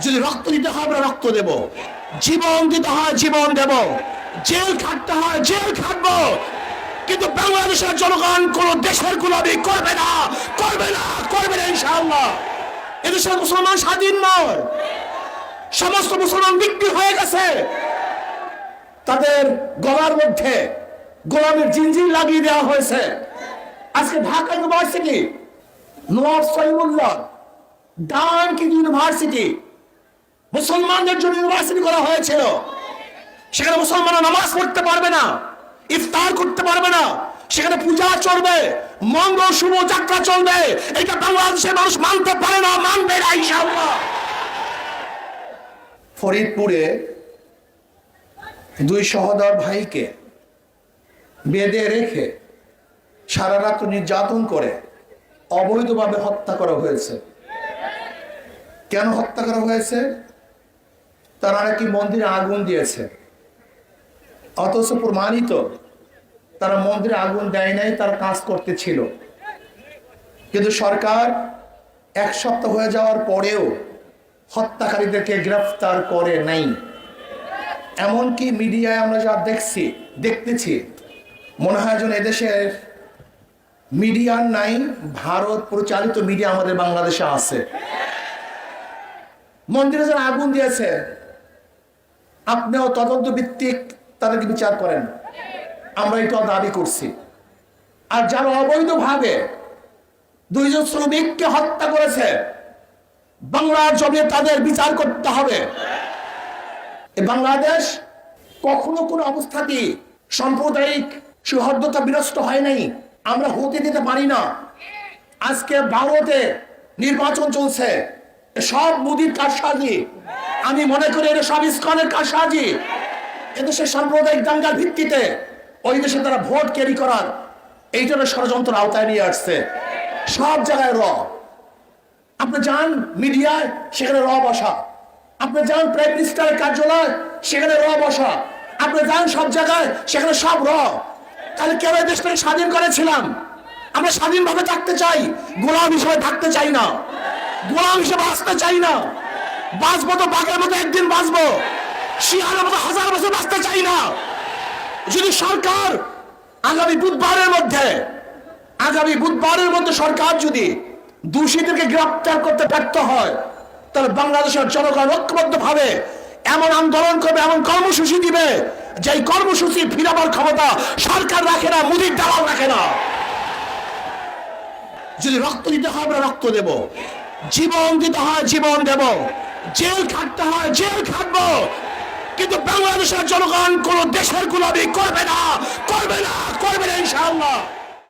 যদি রক্ত দিতে হয় আমরা রক্ত দেব, জীবন দিতে হয় জীবন দেব, জেল খাটতে হয় জেল খাটবো, কিন্তু বাংলাদেশের জনগণ কোন দেশের গোলামি করবে না, করবে না, করবে না ইনশাআল্লাহ। এদেশের মুসলমান স্বাধীন নয়, সমস্ত মুসলমান বিক্রি হয়ে গেছে, তাদের গলার মধ্যে গোলামের জিনজির লাগিয়ে দেওয়া হয়েছে। আজকে Dhaka university, Nawab Salimullah Dunkin university মুসলমানদের জন্য ইউনিভার্সিটি করা হয়েছিল। সেখানে মুসলমানরা নামাজ পড়তে পারবে না, ইফতার করতে পারবে না, সেখানে পূজা চলবে, মঙ্গল শুভ যাত্রা চলবে। এটা বাংলাদেশের মানুষ মানতে পারে না, মানবে না ইনশাআল্লাহ। ফরিদপুরে দুই সহোদর ভাইকে বেঁধে রেখে সারা রাত নির্যাতন করে অবৈধভাবে হত্যা করা হয়েছে। কেন হত্যা করা হয়েছে? তারা নাকি মন্দিরে আগুন দিয়েছে, অথচ প্রমাণিত তারা মন্দিরে আগুন দেয় নাই, তার কাজ করতেছিল। কিন্তু সরকার এক সপ্তাহ হয়ে যাওয়ার পরেও হত্যাকারীদেরকে গ্রেফতার করে নাই। এমনকি মিডিয়ায় আমরা যা দেখতেছি মনে হয় যেন এদেশের মিডিয়ার নাই, ভারত পরিচালিত মিডিয়া আমাদের বাংলাদেশে আছে। মন্দিরে যারা আগুন দিয়েছে আপনিও তদন্ত ভিত্তিক তাদেরকে বিচার করেন, আমরা এটা দাবি করছি। আর যারা অবৈধভাবে দুইজন শ্রমিককে হত্যা করেছে বাংলার জমিনে তাদের বিচার করতে হবে। এই বাংলাদেশ কখনো কোনো অবস্থাতেই সাম্প্রদায়িক সৌহার্দ্যতা বিনষ্ট হয় নাই, আমরা হতে দিতে পারি না। আজকে ভারতে নির্বাচন চলছে, সব মোদির কারসাজি, আমি মনে করি এটা সব ইসকনের কারসাজি। এদেশে সাম্প্রদায়িক দাঙ্গার ভিত্তিতে ওই দেশে তারা ভোট ক্যারি করার এই জন্য ষড়যন্ত্র আওতায় নিয়ে আসছে। সব জায়গায় আপনি যান মিডিয়ায়, সেখানে বসা, আপনি যান প্রাইম মিনিস্টারের কার্যালয়, সেখানে বসা, আপনি যান সব জায়গায়, সেখানে সব তাহলে কেন এই দেশটাকে স্বাধীন করেছিলাম? আমরা স্বাধীনভাবে থাকতে চাই, গোলাম হিসেবে থাকতে চাই না, গোলাম হিসেবে বাঁচতে চাই না। বাঁচবো তো বাঘের মতো একদিন বাঁচবো, শিয়ালের মতো হাজার বছর বাঁচতে চাই না। যদি সরকার আগামী বুধবারের মধ্যে সরকার যদি দোষীদেরকে গ্রেফতার করতে ব্যর্থ হয়, তাহলে বাংলাদেশের জনগণ ঐক্যবদ্ধ ভাবে এমন আন্দোলন করবে, এমন কর্মসূচি দিবে, যে কর্মসূচি ফিরাবার ক্ষমতা সরকার রাখে না, মোদির দালাল রাখে না। যদি রক্ত দিতে হয় আমরা রক্ত দেব, জীবন দিতে হয় জীবন দেব, জেল খাটতে হয় জেল খাটবো, কিন্তু বাংলাদেশের জনগণ কোন দেশের গোলামি করবে না,